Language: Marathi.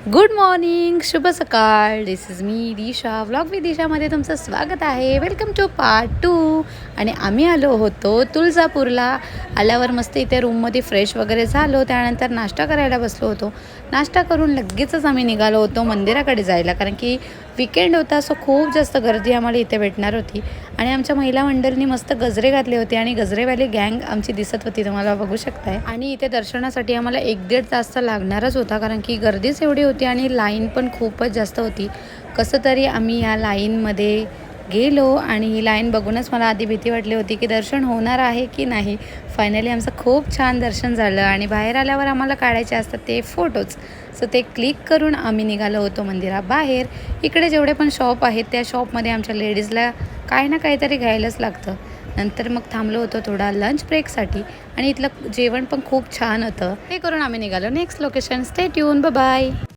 गुड मॉर्निंग, शुभ सकाळ. This is me Disha, vlog with दिशामध्ये तुमचं स्वागत आहे. Welcome to part 2. आणि आम्ही आलो होतो तुळजापूरला. आल्यावर मस्त इथे रूममध्ये फ्रेश वगैरे झालो, त्यानंतर नाश्ता करायला बसलो होतो. नाश्ता करून लगेचच आम्ही निघालो होतो मंदिराकडे जायला, कारण की विकेंड होता, सो खूप जास्त गर्दी आम्हाला इथे भेटणार होती. आणि आमच्या महिला मंडळींनी मस्त गजरे घातले होते आणि गजरेवाली गँग आमची दिसत होती, तुम्हाला बघू शकताय. आणि इथे दर्शनासाठी आम्हाला 1-1.5 तास तर लागणारच होता, कारण की गर्दीच एवढी होती आणि लाईन पण खूपच जास्त होती. कसं तरी आम्ही या लाईनमध्ये गेलो आणि ही लाईन बघूनच मला आधी भीती वाटली होती की दर्शन होणार आहे की नाही. फायनली आमचं खूप छान दर्शन झालं आणि बाहेर आल्यावर आम्हाला काढायचे असतात ते फोटोज, सो ते क्लिक करून आम्ही निघालो होतो मंदिराबाहेर. इकडे जेवढे पण शॉप आहेत त्या शॉपमध्ये आमच्या लेडीजला काही ना काहीतरी घ्यायलाच लागतं. नंतर मग थांबलो होतो थोडा लंच ब्रेकसाठी आणि इथलं जेवण पण खूप छान होतं. हे करून आम्ही निघालो next location. Stay tune, bye bye.